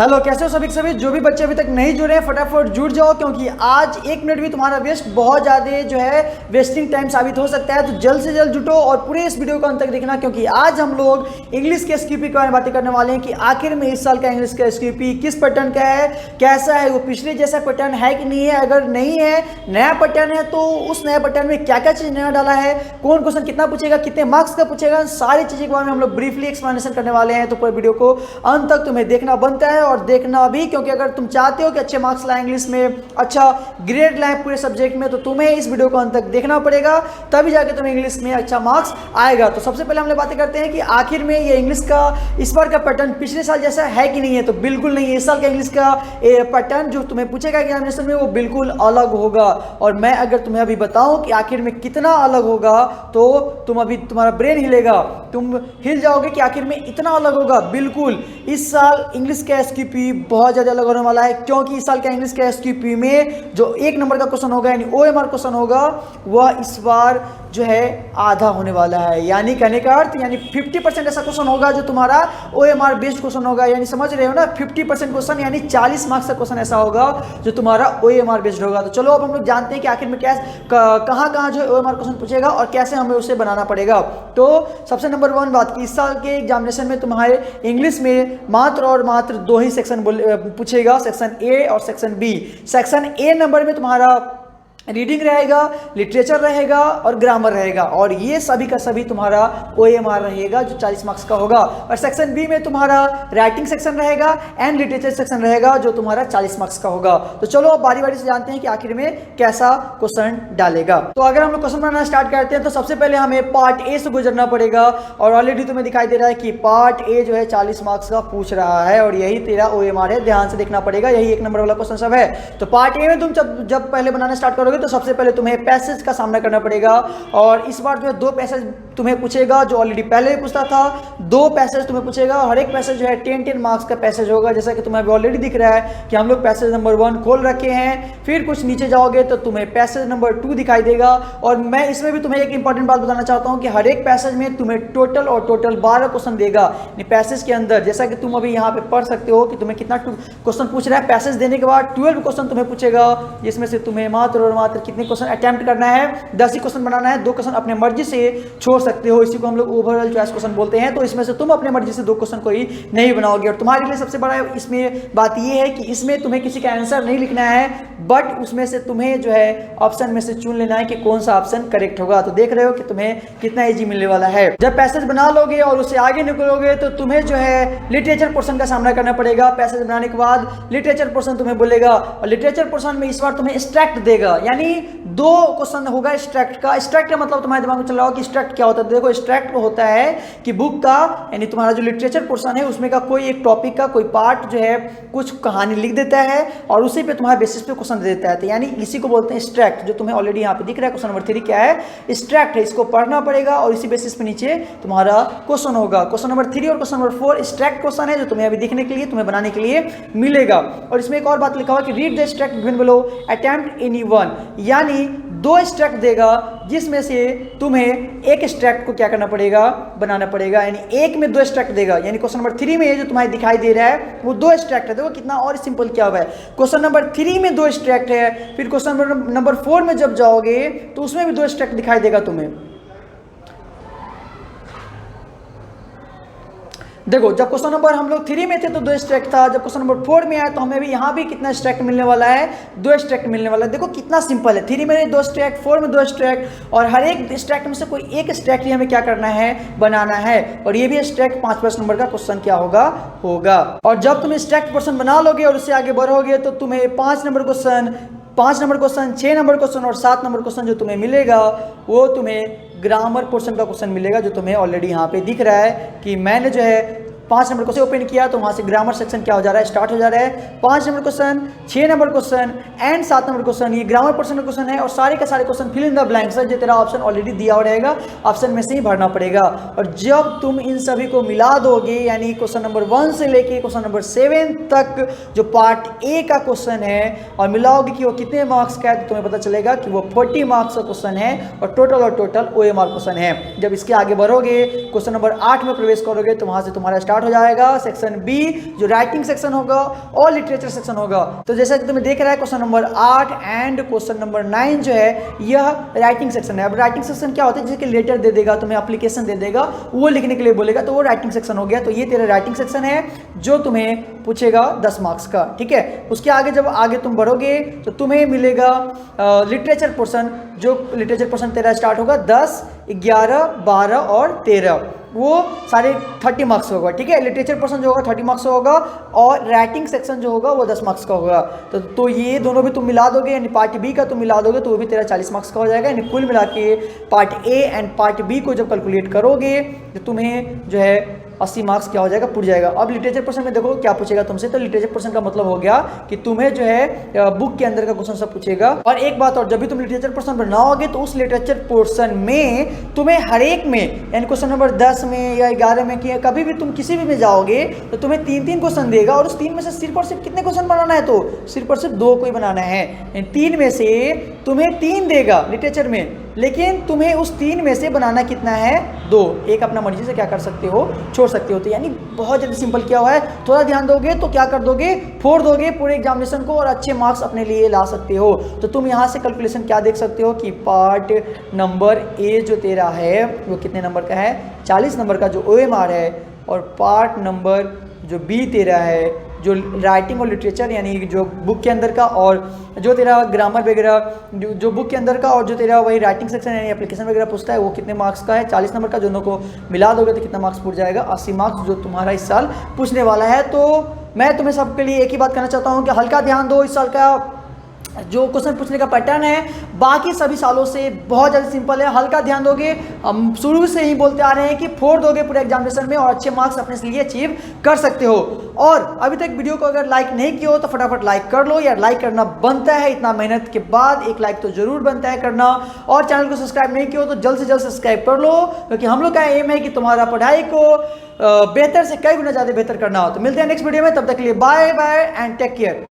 Hello, कैसे हो सभी के सभी। जो भी बच्चे अभी तक नहीं जुड़े हैं फटाफट जुड़ जाओ, क्योंकि आज एक मिनट भी तुम्हारा वेस्ट बहुत ज़्यादा जो है वेस्टिंग टाइम साबित हो सकता है। तो जल्द से जल्द जुटो और पूरे इस वीडियो को अंत तक देखना, क्योंकि आज हम लोग इंग्लिश के एसक्यूपी के बारे में बातें करने वाले हैं कि आखिर में इस साल का इंग्लिश का एसक्यूपी किस पैटर्न का है, कैसा है, वो पिछले जैसा पैटर्न है कि नहीं है। अगर नहीं है, नया पैटर्न है, तो उस नया पैटर्न में क्या क्या चीज़ नया डाला है, कौन क्वेश्चन कितना पूछेगा, कितने मार्क्स का पूछेगा, सारी चीज़ें के बारे में हम लोग ब्रीफली एक्सप्लेनेशन करने वाले हैं। तो पूरे वीडियो को अंत तक तुम्हें देखना बनता है और देखना भी, क्योंकि अगर तुम चाहते हो कि अच्छे मार्क्स लाएं इंग्लिश में, अच्छा ग्रेड लाएं पूरे सब्जेक्ट में, तो तुम्हें इस वीडियो को अंत तक देखना पड़ेगा, तभी जाके तुम्हें इंग्लिश में अच्छा मार्क्स आएगा। तो सबसे पहले हम लोग बातें करते हैं कि आखिर में ये इंग्लिश का इस बार का पैटर्न पिछले साल जैसा है कि नहीं है। तो बिल्कुल नहीं है। इस साल का इंग्लिश का पैटर्न जो तुम्हें पूछेगा एग्जामिनेशन में वो बिल्कुल अलग होगा। और मैं अगर तुम्हें अभी बताऊं कि आखिर में कितना अलग होगा, तो तुम अभी तुम्हारा ब्रेन हिलेगा, तुम हिल जाओगे कि आखिर में इतना अलग होगा। बिल्कुल इस साल इंग्लिश का एसक्यूपी बहुत ज़्यादा अलग होने वाला है, क्योंकि इस साल का इंग्लिश के एसक्यूपी में जो 1 नंबर का क्वेश्चन होगा यानी ओएमआर क्वेश्चन होगा, वह इस बार जो है आधा होने वाला है। यानी कहने का अर्थ यानी 50% ऐसा क्वेश्चन होगा जो तुम्हारा ओएमआर बेस्ड क्वेश्चन होगा। यानी समझ रहे हो ना, 50% क्वेश्चन यानी 40 मार्क्स का क्वेश्चन ऐसा होगा जो तुम्हारा ओएमआर बेस्ड होगा। तो चलो अब हम लोग जानते हैं कि आखिर में कहाँ जो ओएमआर क्वेश्चन पूछेगा और कैसे हमें उसे बनाना पड़ेगा। तो सबसे नंबर 1 बात कि इस साल के एग्जामिनेशन में तुम्हारे इंग्लिश में मात्र और मात्र 2 ही सेक्शन पूछेगा, सेक्शन ए और section B. Section A number में तुम्हारा रीडिंग रहेगा, लिटरेचर रहेगा और ग्रामर रहेगा, और ये सभी का सभी तुम्हारा ओएमआर रहेगा जो 40 मार्क्स का होगा। और सेक्शन बी में तुम्हारा राइटिंग सेक्शन रहेगा एंड लिटरेचर सेक्शन रहेगा जो तुम्हारा 40 मार्क्स का होगा। तो चलो अब बारी बारी से जानते हैं कि आखिर में कैसा क्वेश्चन डालेगा। तो अगर हम लोग क्वेश्चन बनाना स्टार्ट करते हैं तो सबसे पहले हमें पार्ट ए से गुजरना पड़ेगा, और ऑलरेडी तुम्हें दिखाई दे रहा है कि पार्ट ए जो है 40 मार्क्स का पूछ रहा है, और यही तेरा ओएमआर है। ध्यान से देखना पड़ेगा, यही 1 नंबर वाला क्वेश्चन सब है। तो पार्ट ए में तुम जब पहले बनाना स्टार्ट करोगे तो सबसे पहले तुम्हें पैसेज का सामना करना पड़ेगा। और इस बार जो है 2 पैसेज तुम्हें पूछेगा, जो ऑलरेडी पहले भी पूछता था। 2 पैसेज तुम्हें पूछेगा, हर एक पैसेज जो है 10 मार्क्स का पैसेज होगा। जैसा कि तुम्हें अभी ऑलरेडी दिख रहा है कि हम लोग पैसेज नंबर 1 खोल रखे हैं। फिर कुछ नीचे जाओगे तो तुम्हें पैसेज नंबर 2 दिखाई देगा। और मैं इसमें भी तुम्हें एक इंपॉर्टेंट बात बताना चाहता हूं कि हर एक पैसेज में तुम्हें टोटल 12 क्वेश्चन देगा पैसेज के अंदर। जैसा कि तुम अभी यहाँ पे पढ़ सकते हो कि तुम्हें कितना क्वेश्चन पूछ रहा है। पैसेज देने के बाद 12 क्वेश्चन तुम्हें पूछेगा, जिसमें से तुम्हें मात्र और मात्र कितने क्वेश्चन अटेम्प्ट करना है, 10 ही क्वेश्चन बनाना है। 2 क्वेश्चन अपने मर्जी से छोड़ सकते हो, इसी को हम लोग ओवरऑल चॉइस क्वेश्चन बोलते हैं। तो इसमें से तुम अपने मर्जी से 2 क्वेश्चन को ही नहीं बनाओगे। और तुम्हारे लिए सबसे बड़ा इसमें बात यह है कि इसमें तुम्हें किसी का आंसर नहीं लिखना है, बट उसमें से तुम्हें जो है ऑप्शन में से चुन लेना है कि कौन सा ऑप्शन करेक्ट होगा। तो देख रहे हो कि तुम्हें कितना इजी मिलने वाला है। जब पैसेज बना लोगे और उससे आगे निकलोगे तो तुम्हें जो है लिटरेचर पोर्शन का सामना करना पड़ेगा। पैसेज बनाने के बाद लिटरेचर पोर्शन तुम्हें बोलेगा, और लिटरेचर पोर्शन में इस बार तुम्हें एक्सट्रैक्ट देगा। यानी 2 क्वेश्चन होगा एक्सट्रैक्ट का। एक्सट्रैक्ट का मतलब तुम्हारे दिमाग में चल रहा हो कि एक्सट्रैक्ट क्या होता है। देखो, एक्सट्रैक्ट होता है कि बुक का यानी तुम्हारा जो लिटरेचर पोर्शन है उसमें का कोई एक टॉपिक का कोई पार्ट जो है कुछ कहानी लिख देता है और उसी पे तुम्हारे बेसिस पे क्वेश्चन दे देता है। तो यानी इसी को बोलते हैं एक्सट्रैक्ट, जो तुम्हें ऑलरेडी यहाँ पे दिख रहा है। क्वेश्चन नंबर 3 क्या है? एक्सट्रैक्ट है। इसको पढ़ना पड़ेगा और इसी बेसिस पे नीचे तुम्हारा क्वेश्चन होगा। क्वेश्चन नंबर 3 और क्वेश्चन नंबर 4 एक्सट्रैक्ट क्वेश्चन है, जो तुम्हें अभी दिखने के लिए तुम्हें बनाने के लिए मिलेगा। और इसमें एक और बात लिखा हुआ कि read the extract given below, attempt any one. यानी 2 एक्सट्रैक्ट देगा, जिसमें से तुम्हें एक एक्सट्रैक्ट को क्या करना पड़ेगा, बनाना पड़ेगा। यानी एक में 2 एक्सट्रैक्ट देगा। यानी क्वेश्चन नंबर 3 में जो तुम्हारे दिखाई दे रहा है वो 2 एक्सट्रैक्ट है। देखो कितना और सिंपल क्या हुआ है। क्वेश्चन नंबर 3 में 2 एक्सट्रैक्ट है, फिर क्वेश्चन नंबर 4 में जब जाओगे तो उसमें भी 2 एक्सट्रैक्ट दिखाई देगा तुम्हें। देखो, जब क्वेश्चन नंबर हम लोग 3 में थे तो 2 एक्सट्रैक्ट था, जब क्वेश्चन नंबर 4 में आया तो हमें भी यहाँ भी कितना एक्सट्रैक्ट मिलने वाला है, 2 एक्सट्रैक्ट मिलने वाला है। देखो कितना सिंपल है। 3 में 2 एक्सट्रैक्ट, 4 में 2 एक्सट्रैक्ट, और हर एक एक्सट्रैक्ट में से कोई एक एक्सट्रैक्ट ही हमें क्या करना है, बनाना है। और ये भी एक्सट्रैक्ट 5 नंबर का क्वेश्चन क्या होगा। और जब तुम एक्सट्रैक्ट क्वेश्चन बना लोगे और उससे आगे बढ़ोगे तो तुम्हें 5 नंबर क्वेश्चन, 6 नंबर क्वेश्चन और 7 नंबर क्वेश्चन जो तुम्हें मिलेगा वो तुम्हें ग्रामर पोर्शन का क्वेश्चन मिलेगा, जो तुम्हें ऑलरेडी यहाँ पे दिख रहा है कि मैंने जो है 5 नंबर क्वेश्चन ओपन किया तो वहाँ से ग्रामर सेक्शन क्या हो जा रहा है, स्टार्ट हो जा रहा है। 5 number question, 6 number question and 7 number question, ये ग्रामर पोर्शन का क्वेश्चन है। और सारे के सारे question fill in the blanks है, जो तेरा ऑप्शन ऑलरेडी दिया हुआ रहेगा, ऑप्शन में से ही भरना पड़ेगा। और जब तुम इन सभी को मिला दोगे, यानी क्वेश्चन नंबर 1 से लेके क्वेश्चन नंबर 7 तक जो पार्ट ए का क्वेश्चन है, और मिलाओगे कि वो कितने मार्क्स का है, तो तुम्हें पता चलेगा कि वो 40 मार्क्स का क्वेश्चन है और टोटल ओएमआर क्वेश्चन है। जब इसके आगे बढ़ोगे, क्वेश्चन नंबर 8 में प्रवेश करोगे तो वहाँ से तुम्हारा स्टार्ट स्टार्ट हो जाएगा सेक्शन बी जो राइटिंग सेक्शन होगा और लिटरेचर सेक्शन होगा। तो जैसा कि तुम्हें देख रहा है question number 8 and question number 9 जो है यह राइटिंग सेक्शन है। अब राइटिंग सेक्शन क्या होता है, जैसे कि लेटर दे देगा, तुम्हें एप्लीकेशन दे देगा, वो लिखने के लिए बोलेगा, तो वो राइटिंग सेक्शन हो गया। तो ये तेरा राइटिंग सेक्शन है जो तुम्हें पूछेगा 10 मार्क्स का, ठीक है। उसके आगे जब आगे तुम बढ़ोगे तो तुम्हें मिलेगा लिटरेचर पोर्शन, जो लिटरेचर पोर्शन तेरा स्टार्ट होगा 10, 11, 12 और 13, वो सारे 30 मार्क्स होगा, ठीक है। लिटरेचर पोर्शन जो होगा 30 मार्क्स का होगा और राइटिंग सेक्शन जो होगा वो 10 मार्क्स का होगा। तो ये दोनों भी तुम मिला दोगे, यानी पार्ट बी का तुम मिला दोगे तो वो भी तेरा 40 मार्क्स का हो जाएगा। यानी कुल मिला के part A and part B को जब कैलकुलेट करोगे तो तुम्हें जो है 80 मार्क्स क्या हो जाएगा, पूछ जाएगा। अब लिटरेचर पोर्शन में देखो क्या पूछेगा तुमसे, तो लिटरेचर पोर्शन का मतलब हो गया कि तुम्हें जो है बुक के अंदर का क्वेश्चन सब पूछेगा। और एक बात और, जब भी तुम लिटरेचर पोर्शन बनाओगे तो उस लिटरेचर पोर्शन में तुम्हें हर एक में, यानी क्वेश्चन नंबर 10 में या 11 में कि कभी भी तुम किसी भी में जाओगे तो तुम्हें 3-3 क्वेश्चन देगा और उस 3 में से सिर्फ और सिर्फ कितने क्वेश्चन बनाना है, तो सिर्फ और सिर्फ 2 को ही बनाना है। 3 में से तुम्हें 3 देगा लिटरेचर में, लेकिन तुम्हें उस 3 में से बनाना कितना है, 2। एक अपना मर्जी से क्या कर सकते हो, छोड़ सकते हो। तो यानी बहुत ज़्यादा सिंपल किया हुआ है, थोड़ा ध्यान दोगे तो क्या कर दोगे, फोड़ दोगे पूरे एग्जामिनेशन को और अच्छे मार्क्स अपने लिए ला सकते हो। तो तुम यहाँ से कैलकुलेशन क्या देख सकते हो कि पार्ट नंबर ए जो तेरा है वो कितने नंबर का है, 40 नंबर का जो OMR है, और पार्ट नंबर जो बी तेरा है जो राइटिंग और लिटरेचर यानी जो बुक के अंदर का, और जो तेरा ग्रामर वगैरह जो बुक के अंदर का, और जो तेरा वही राइटिंग सेक्शन यानी एप्लीकेशन वगैरह पूछता है वो कितने मार्क्स का है, 40 नंबर का। दोनों को मिला दोगे तो कितना मार्क्स पूछ जाएगा, 80 मार्क्स जो तुम्हारा इस साल पूछने वाला है। तो मैं तुम्हें सबके लिए एक ही बात कहना चाहता हूँ कि हल्का ध्यान दो। इस साल का जो क्वेश्चन पूछने का पैटर्न है बाकी सभी सालों से बहुत ज़्यादा सिंपल है, हल्का ध्यान दोगे। हम शुरू से ही बोलते आ रहे हैं कि फोड़ दोगे पूरे एग्जामिनेशन में और अच्छे मार्क्स अपने लिए अचीव कर सकते हो। और अभी तक वीडियो को अगर लाइक नहीं किया हो तो फटाफट लाइक कर लो यार, लाइक करना बनता है, इतना मेहनत के बाद एक लाइक तो जरूर बनता है करना। और चैनल को सब्सक्राइब नहीं किया हो तो जल्द से जल्द सब्सक्राइब कर लो, क्योंकि हम लोग का एम है कि तुम्हारा पढ़ाई को बेहतर से कई गुना ज़्यादा बेहतर करना हो। तो मिलते हैं नेक्स्ट वीडियो में, तब तक के लिए bye bye and take care.